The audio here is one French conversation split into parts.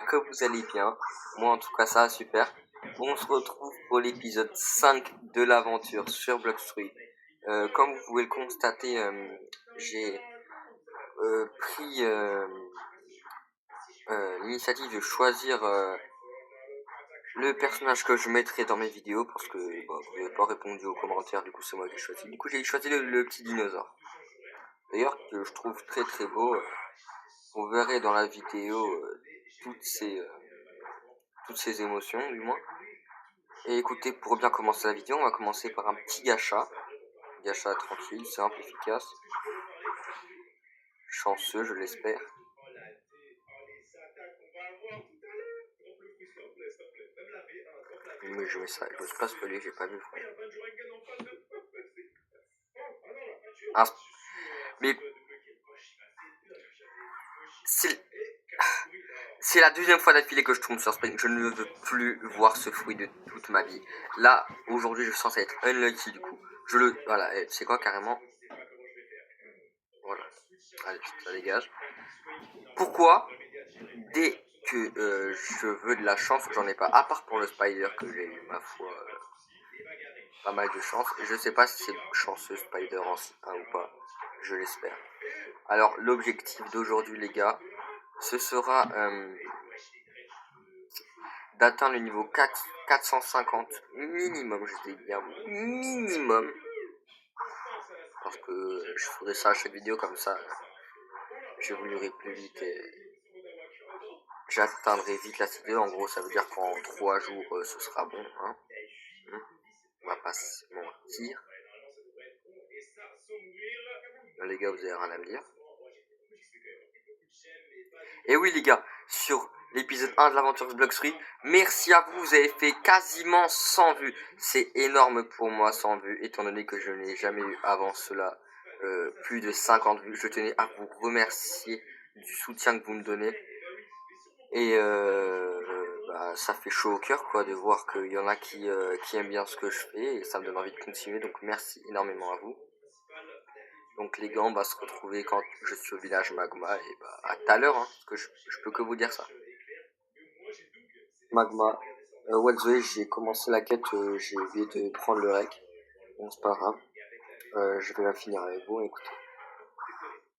que vous allez bien. Moi en tout cas ça va super. On se retrouve pour l'épisode 5 de l'aventure sur Blockstreet. Comme vous pouvez le constater, j'ai pris l'initiative de choisir le personnage que je mettrai dans mes vidéos parce que vous n'avez pas répondu aux commentaires, du coup c'est moi qui ai choisi. Du coup j'ai choisi le petit dinosaure. D'ailleurs que je trouve très très beau. Vous verrez dans la vidéo toutes ces émotions du moins. Et écoutez, pour bien commencer la vidéo, on va commencer par un petit gacha. Gacha tranquille, simple, efficace. Chanceux, je l'espère. Mais je mets ça, je n'ose pas spoiler, j'ai pas vu le fond. Ah, mais c'est la deuxième fois d'affilée que je tombe sur Spring. Je ne veux plus voir ce fruit de toute ma vie. Là, aujourd'hui, je suis censé être unlucky du coup. Voilà, c'est quoi carrément? Voilà. Allez, ça dégage. Pourquoi? Dès que je veux de la chance, j'en ai pas. À part pour le spider que j'ai eu, ma foi, pas mal de chance. Et je sais pas si c'est chanceux spider en 1 ou pas. Je l'espère. Alors, l'objectif d'aujourd'hui, les gars, ce sera d'atteindre le niveau 450 minimum, je dis bien minimum. Parce que je ferai ça à chaque vidéo comme ça. J'évoluerai plus vite et j'atteindrai vite la C2. En gros, ça veut dire qu'en 3 jours, ce sera bon. Hein. On va pas se mentir. Les gars, vous avez rien à me dire. Et oui, les gars, sur l'épisode 1 de l'aventure de Blockstreet, merci à vous, vous avez fait quasiment 100 vues. C'est énorme pour moi, 100 vues, étant donné que je n'ai jamais eu avant cela plus de 50 vues. Je tenais à vous remercier du soutien que vous me donnez. Et ça fait chaud au cœur quoi de voir qu'il y en a qui aiment bien ce que je fais et ça me donne envie de continuer, donc merci énormément à vous. Donc les gars, on va se retrouver quand je suis au village Magma et à tout à l'heure, hein, parce que je peux que vous dire ça. Magma, j'ai commencé la quête, j'ai oublié de prendre le rec, bon c'est pas grave, je vais la finir avec vous, écoutez.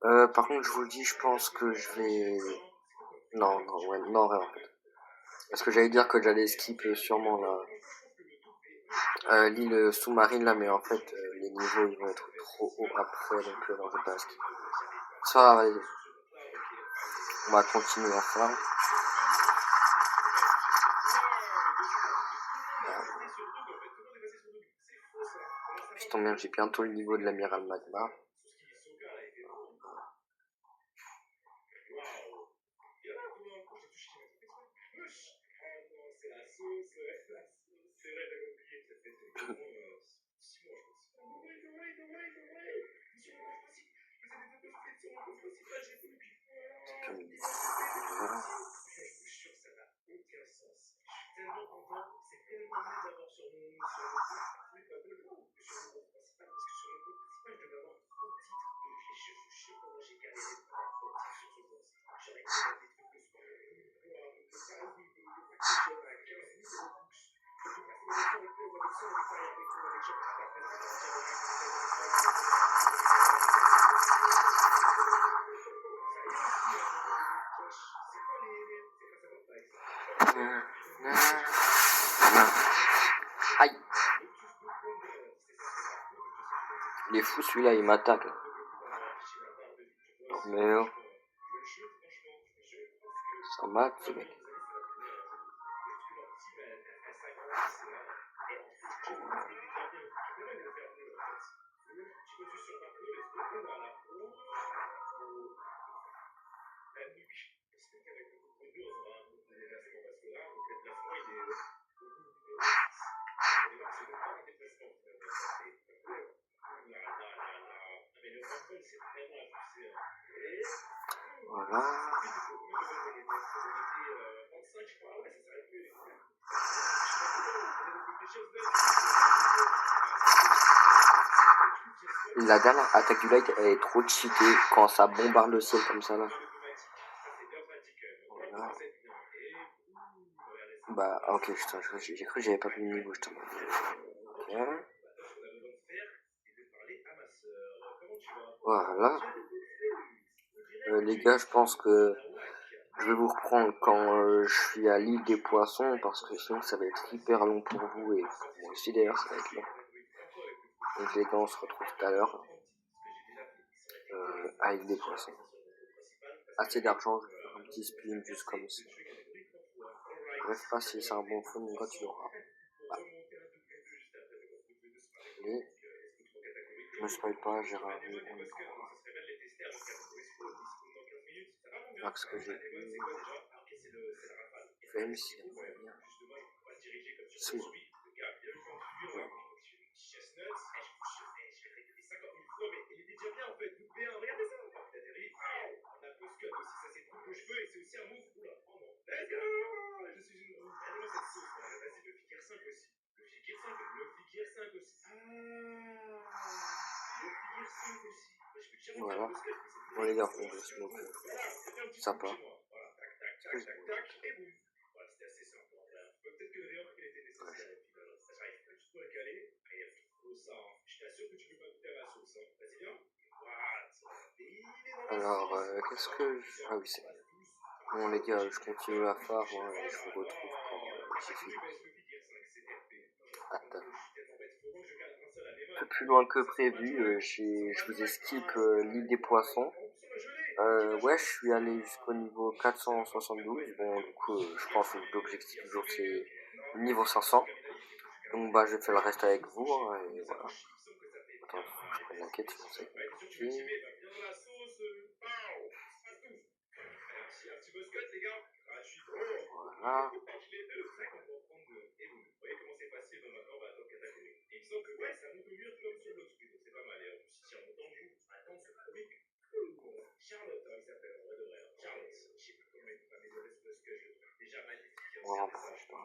Par contre je vous le dis, je pense que je vais... Non, rien en fait. Parce que j'allais dire que j'allais skip sûrement l'île sous-marine là, mais en fait les niveaux ils vont être trop hauts après, donc non, je vais pas skip. Ça va, allez. On va continuer à faire. Putain merde, j'ai bientôt le niveau de l'amiral Magma. Aïe. Il est fou celui-là, il m'attaque. Mais oh. Ça mate ce mec. Voilà. La dernière attaque du light elle est trop cheatée quand ça bombarde le ciel comme ça là. Voilà. Bah, ok, putain, j'ai cru que j'avais pas plus de niveau, justement. Ok. Voilà. Les gars, je pense que je vais vous reprendre quand je suis à l'île des poissons, parce que sinon ça va être hyper long pour vous, et pour moi aussi d'ailleurs, ça va être long. Donc les gars, on se retrouve tout à l'heure à l'île des poissons. Assez d'argent, je vais faire un petit spin juste comme ça. Bref, pas si c'est un bon fond, mon gars, tu l'auras. Ah. Et je me spoil pas, j'ai ramené mon micro. Parce que j'ai vu Flames, c'est moi. Ouais. Voilà. Bon les gars, on va se moquer. Sympa. Alors, qu'est-ce que... Ah oui, c'est... Bon les gars, je continue la phare, moi, et je vous retrouve quand j'ai fini. Attends. Un peu plus loin que prévu, je vous ai skip l'île des poissons. Ouais, je suis allé jusqu'au niveau 472. Bon, du coup, je pense que l'objectif du jour c'est niveau 500. Donc, bah, je fais le reste avec vous. Hein, et voilà. Attends, je prends la quête, sinon c'est compliqué. Voilà. Vraiment pas, je sais pas.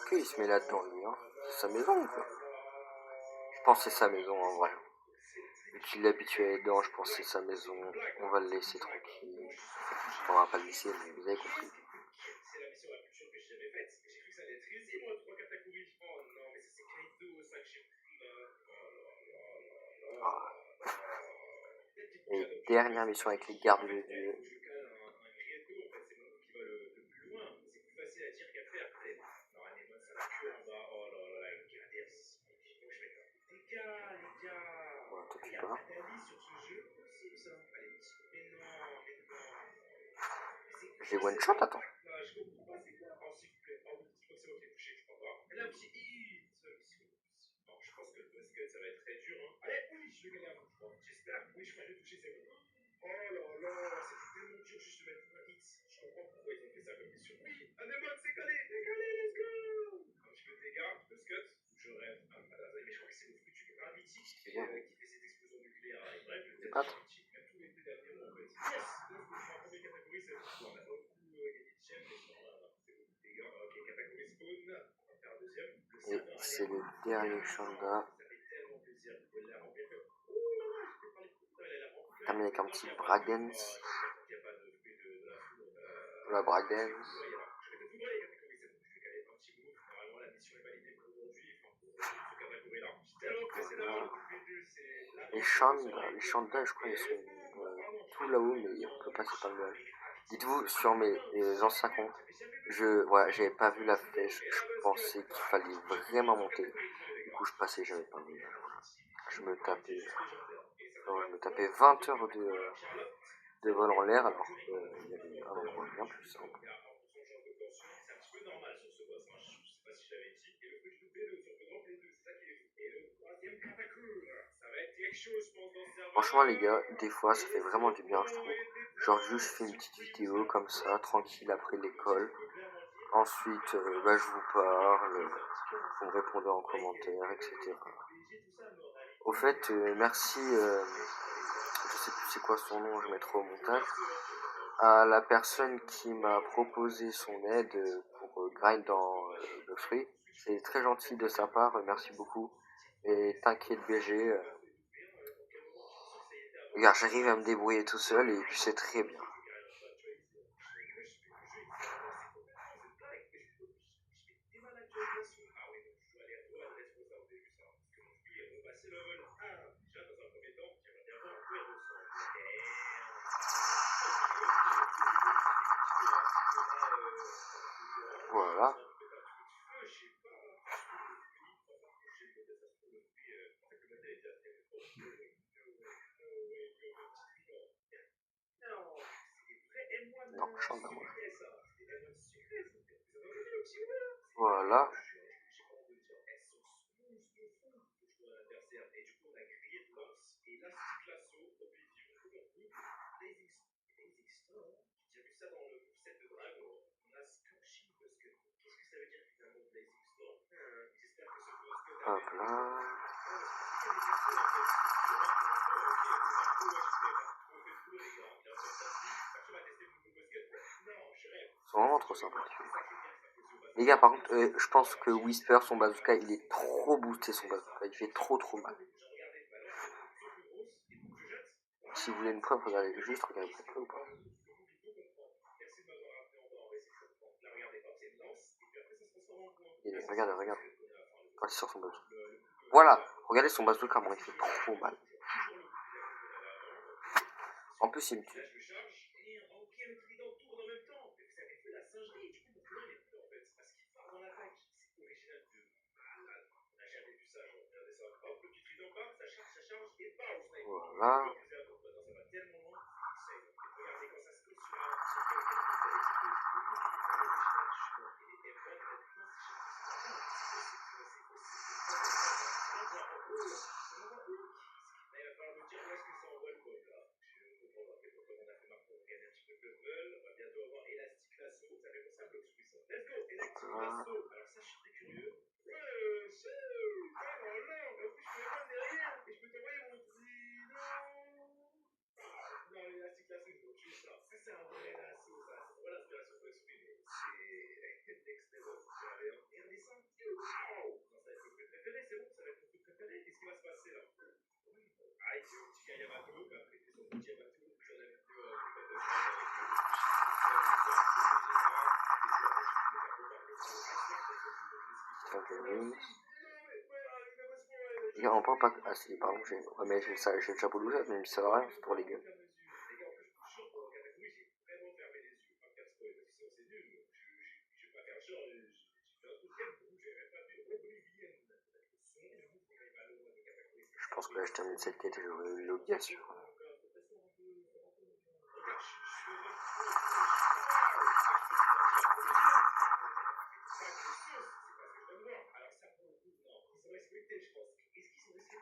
Ok, il se met là-dedans lui, hein. C'est sa maison ou quoi? Je pense que c'est sa maison en vrai. Vu qu'il est habitué à être dedans, je pense que c'est sa maison. On va le laisser tranquille. On va pas le laisser, mais vous avez compris. Ah. Et dernière mission avec les gardes de Dieu. Voilà, toi tu pars. J'ai one shot, attends. C'est bien. C'est pas toi. Et c'est le dernier Shanda. Terminé avec un petit Bragdens. La Bragdens. Voilà. Les Shanda, je crois, ils sont tout là-haut, mais on peut passer par le nuage. Dites-vous, sur mes anciens comptes, j'avais pas vu la flèche, je pensais qu'il fallait vraiment monter. Du coup, je passais, j'avais pas vu. Je me tapais 20 heures de vol en l'air, alors qu'il y avait un endroit bien plus simple. Franchement les gars, des fois ça fait vraiment du bien je trouve. Genre juste je fais une petite vidéo comme ça, tranquille après l'école. Ensuite bah, je vous parle, vous me répondez en commentaire, etc. Au fait, merci, je sais plus c'est quoi son nom, je mettrai au montage. à la personne qui m'a proposé son aide pour grind dans le free. C'est très gentil de sa part, merci beaucoup. Et t'inquiète BG, regarde, j'arrive à me débrouiller tout seul et puis c'est très bien. Voilà. Non, chante d'amour. Voilà. Hop là. C'est vraiment trop sympa. Les gars, par contre, je pense que Whisper, son bazooka, il est trop boosté, son bazooka. Il fait trop mal. Si vous voulez une preuve, regardez juste, regardez près ou pas. Et regarde. Quand il sort son bazooka. Voilà, regardez son bazooka, moi, il fait trop mal. En plus, il me tue. Voilà. Et on parle pas. Ah si, pardon, j'ai. Ouais, mais j'ai le chapeau de loup, mais ça va rien, c'est pour les gueules. Je pense que là je termine cette quête et j'aurai une autre bien sûr.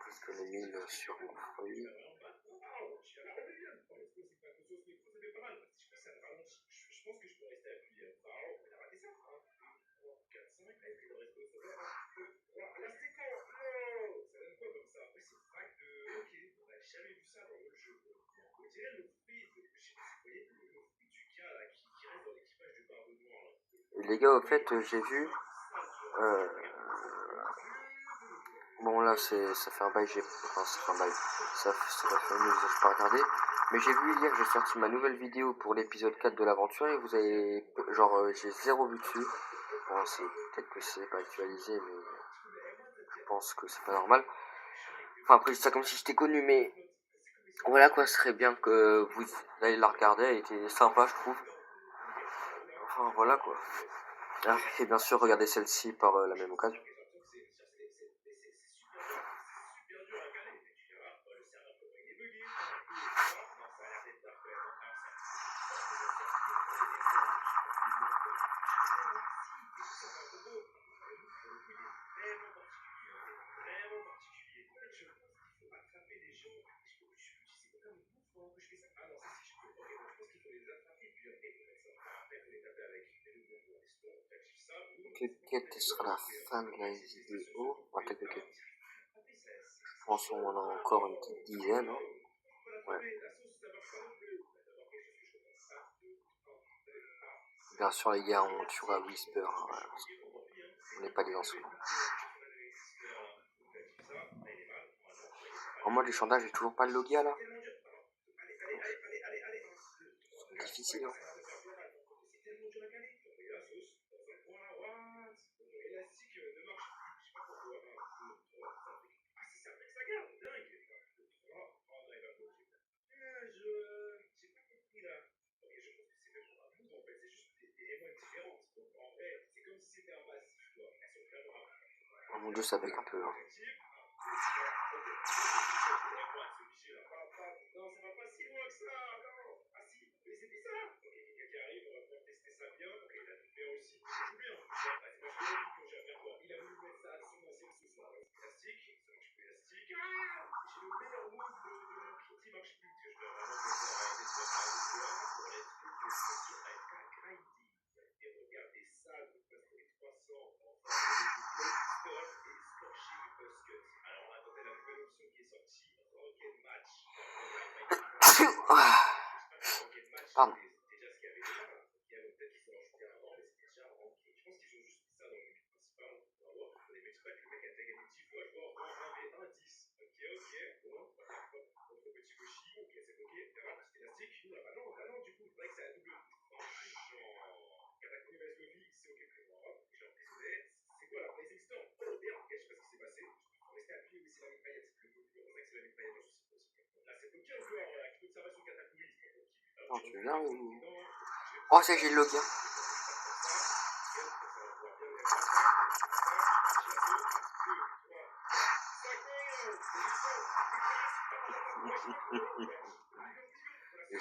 Parce que les mines sur mon fruit. Et les gars, au fait, j'ai vu. Bon là ça fait un bail, enfin ça fait un bail, ça va faire une minute que je pas regardé, mais j'ai vu hier, j'ai sorti ma nouvelle vidéo pour l'épisode 4 de l'aventure et vous avez, genre j'ai zéro vu dessus, bon c'est, peut-être que c'est pas actualisé mais je pense que c'est pas normal, enfin après c'est ça comme si j'étais connu mais voilà quoi, ce serait bien que vous allez la regarder, elle était sympa je trouve, enfin voilà quoi, et bien sûr regardez celle-ci par la même occasion. Quête sera la fin de la vidéo. Attends, quête. Je pense qu'on en a encore une petite dizaine. Hein. Ouais. Bien sûr, les gars, on tuera Whisper. Hein, voilà, parce qu'on n'est pas des insolents. En mode échandage, j'ai toujours pas le Logia là. C'est difficile. Hein. Oh mon dieu, ça bug un peu. Hein. Pardon. Non, tu viens ou... Oh, c'est que j'ai le Logia.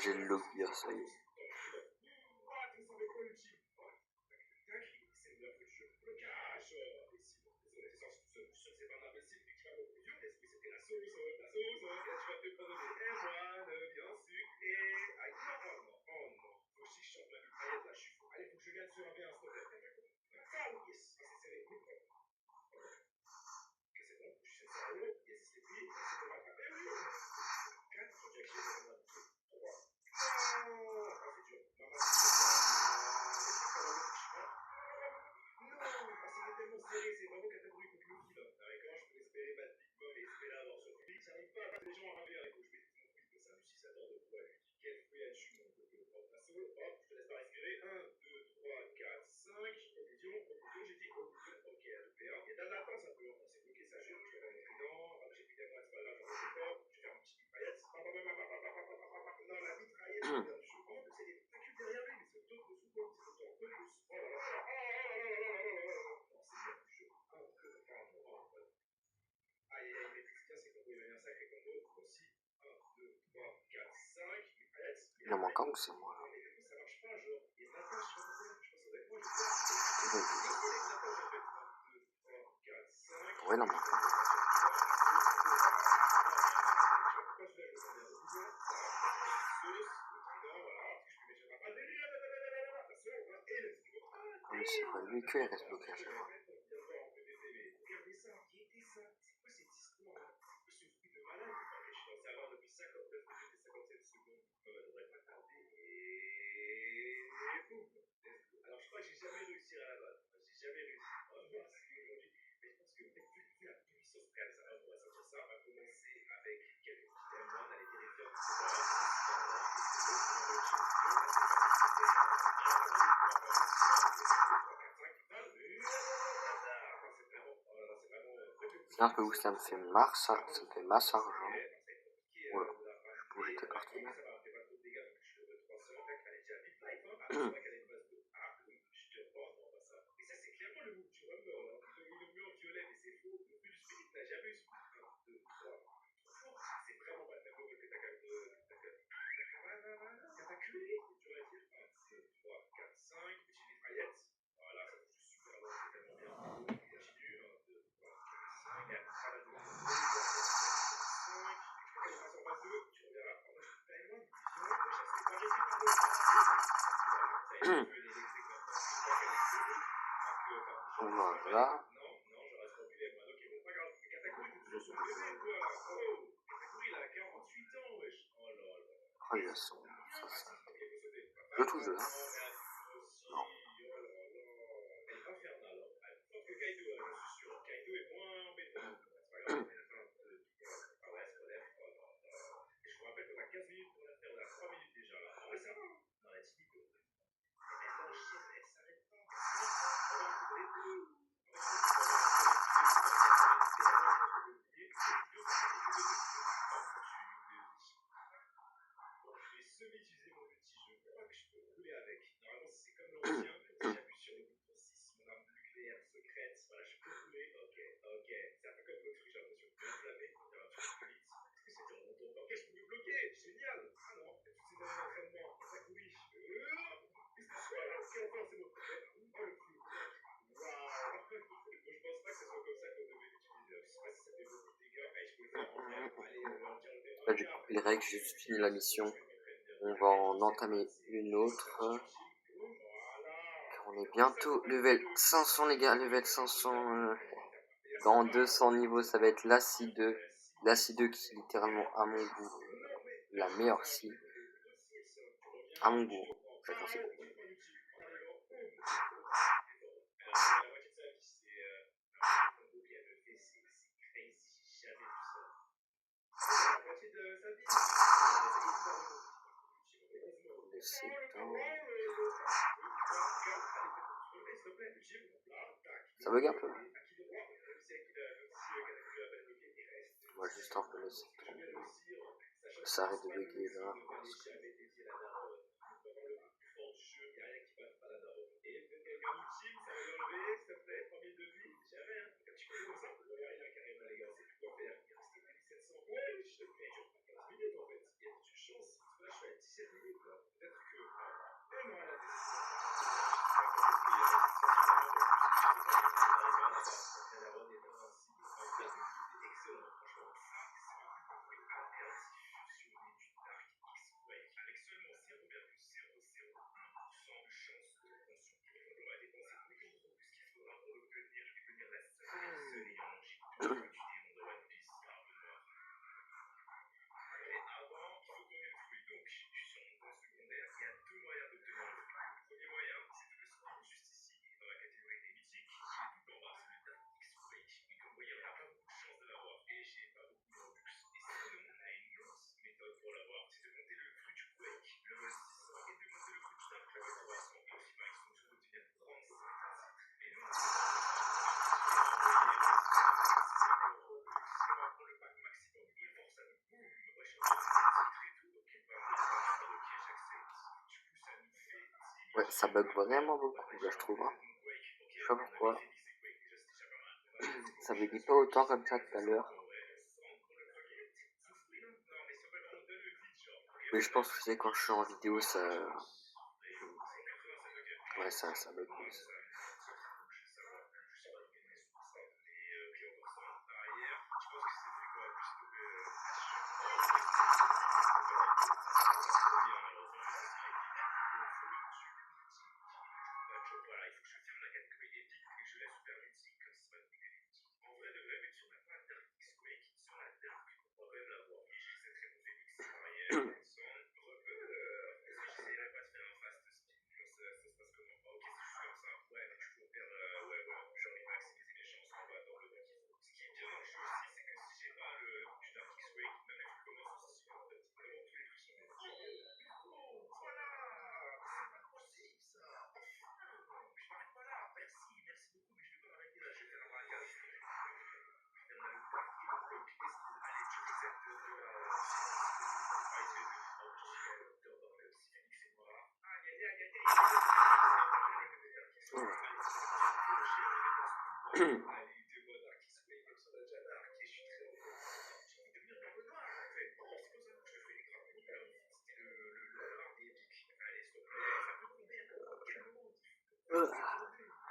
J'ai le Logia, ça y est. Il en manque un ou c'est moi? Ouais, non, mais... Oui, c'est vrai, lui que il reste bloqué à chaque fois. C'est un peu où ça me fait marre, ça me fait masse argent. Voilà, je bouge, j'étais parti. Voilà. Oh, il a son... Je touche là. Non. Là, j'ai coupé les règles, j'ai juste fini la mission. On va en entamer une autre. On est bientôt level 500 les gars, level 500. Dans 200 niveaux, ça va être l'ACI 2. L'ACI 2 qui est littéralement à mon goût la meilleure scie. À mon goût. Chacun ses goûts. Ça bug un peu. On va juste un peu laisser tomber. Ça arrête de bugger là. Ouais, ça bug vraiment beaucoup là, je trouve. Hein. Je sais pas pourquoi. Ça buguait pas autant comme ça tout à l'heure. Mais je pense que c'est quand je suis en vidéo, ça. Ouais, ça bug plus.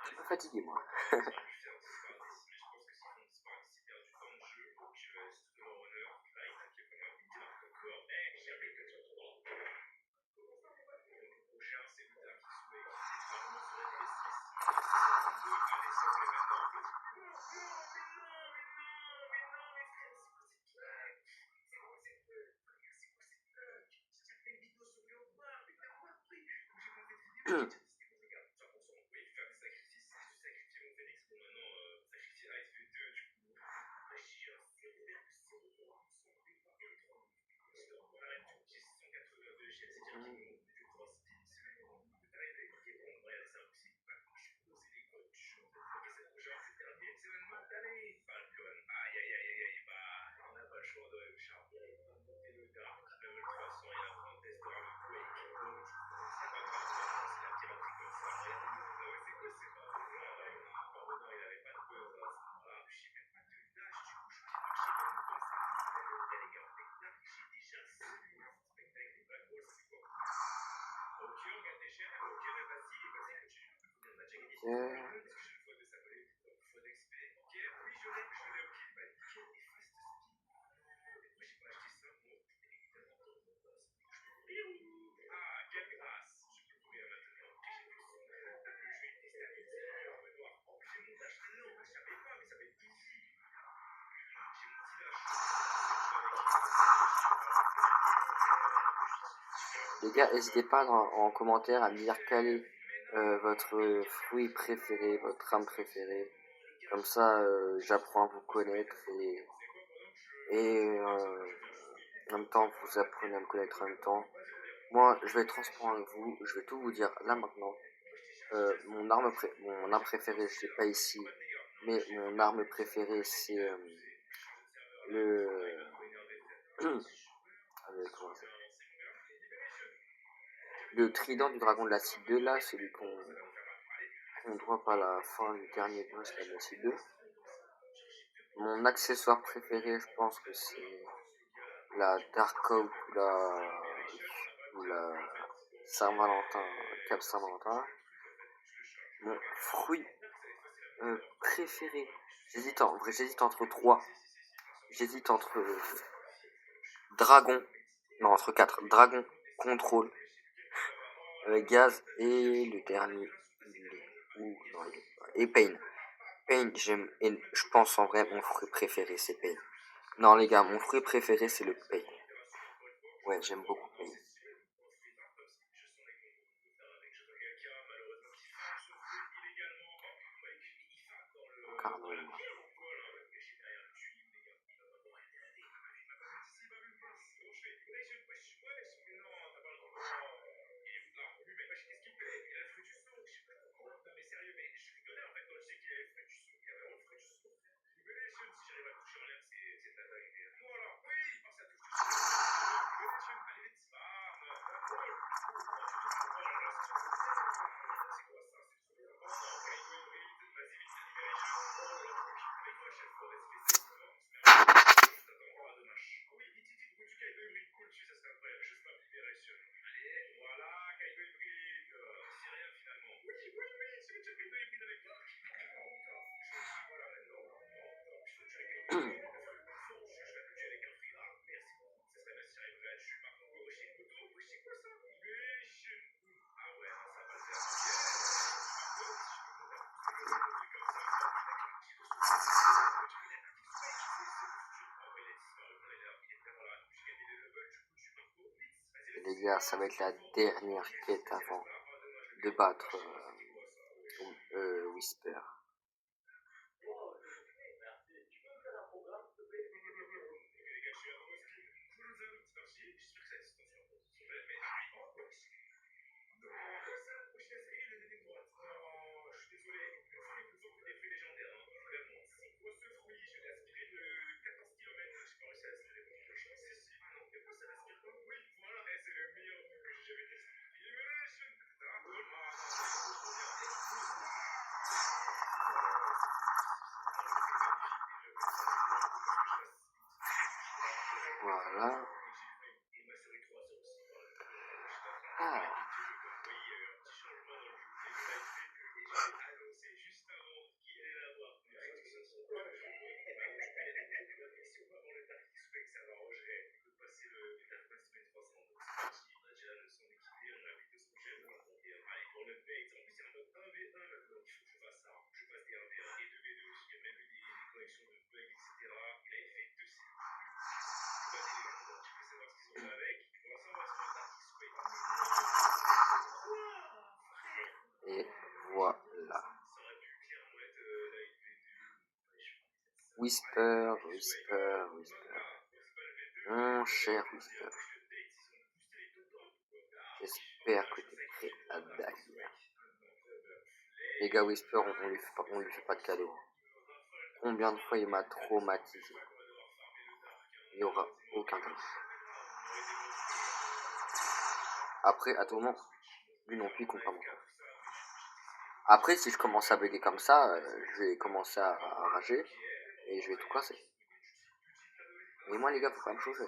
Je suis pas fatigué moi. Les gars, n'hésitez pas en commentaire à me dire quel est votre fruit préféré, votre arme préférée. Comme ça, j'apprends à vous connaître et en même temps, vous apprenez à me connaître en même temps. Moi, je vais être transparent avec vous, je vais tout vous dire là maintenant. Mon arme préférée, je l'ai pas ici, mais mon arme préférée, c'est le... comment ça s'appelle, le trident du dragon de la Cite 2, là, celui qu'on drop à la fin du dernier boss de la Cite 2. Mon accessoire préféré, je pense que c'est la Dark Oak ou la Saint-Valentin, Cap Saint-Valentin. Mon fruit préféré, j'hésite entre trois. J'hésite entre dragon, non entre quatre, dragon, contrôle, gaz et le dernier, et pain. Pain, j'aime, et je pense en vrai, mon fruit préféré c'est pain. Non les gars, mon fruit préféré c'est le pain. Ouais, j'aime beaucoup pain. Cardinal. Les gars, ça va être la dernière quête avant de battre Whisper. Voilà. Ah. Et voilà. Whisper, Whisper, Whisper. Mon cher Whisper. J'espère que tu es prêt à die. Les gars, Whisper, on lui fait pas de cadeau. Combien de fois il m'a traumatisé? Il n'y aura aucun cadeau. Après, à tout moment, lui non plus, il comprend mon cœur. Après, si je commence à bugger comme ça, je vais commencer à rager et je vais tout casser. Mais moi, les gars, faut pas me chauffer.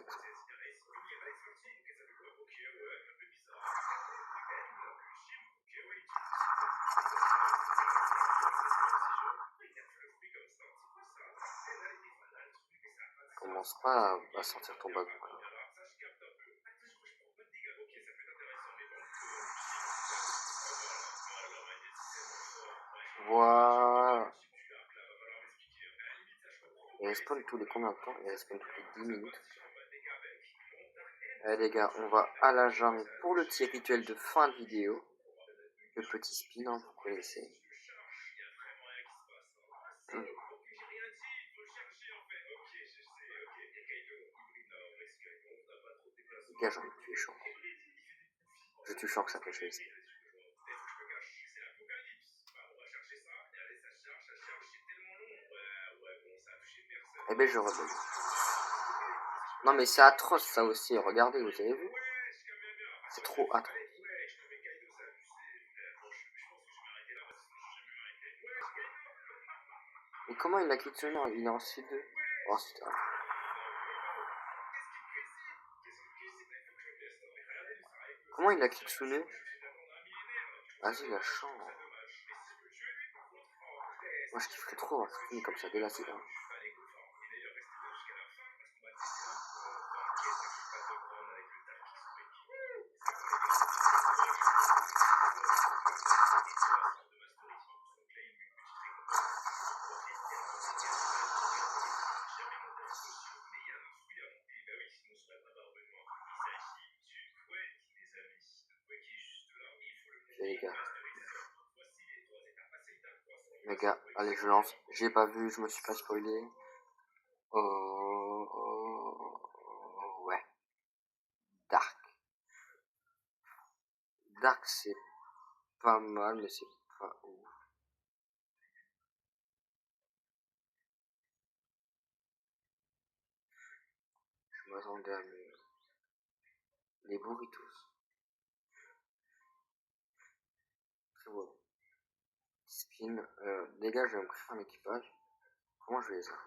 Commence pas à sortir ton bazooka. Voilà. Il respawn tous les combien de temps? Il respawn tous les 10 minutes. Allez les gars, on va à la jungle pour le petit rituel de fin de vidéo. Le petit spin, hein, vous connaissez. Les gars, j'ai envie de tuer Shank. Je tue Shank, ça fait chose. Eh ben je rebelle. Non mais c'est atroce ça aussi, regardez, vous avez vu? C'est trop atroce. Mais comment il a quitté? Non, il est en C2. Oh, comment il a Kitsune? Vas-y, la chance. Moi, je kifferais trop avoir Kitsune comme ça, dès la C1. Les gars, allez, je lance. J'ai pas vu, je me suis pas spoilé. Ouais. Dark. Dark, c'est pas mal, mais c'est pas ouf. Je m'attendais à mieux. Les burritos. Très bon. Spin. Les gars, je vais me créer un équipage. Comment je vais les faire?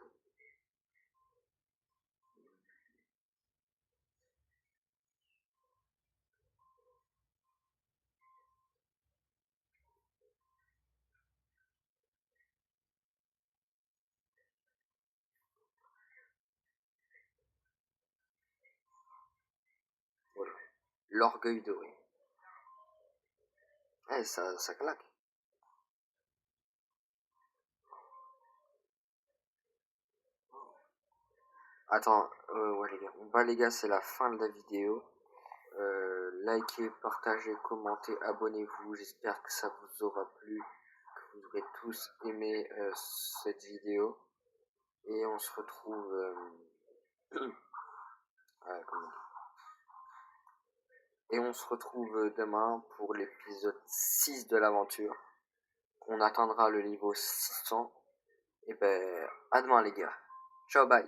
Voilà. L'orgueil doré. Eh, ça claque. Attends, ouais les gars. Bah les gars, c'est la fin de la vidéo. Likez, partagez, commentez, abonnez-vous. J'espère que ça vous aura plu, que vous aurez tous aimé cette vidéo. Et on se retrouve... Et on se retrouve demain pour l'épisode 6 de l'aventure. On atteindra le niveau 600. Et ben, à demain les gars. Ciao, bye.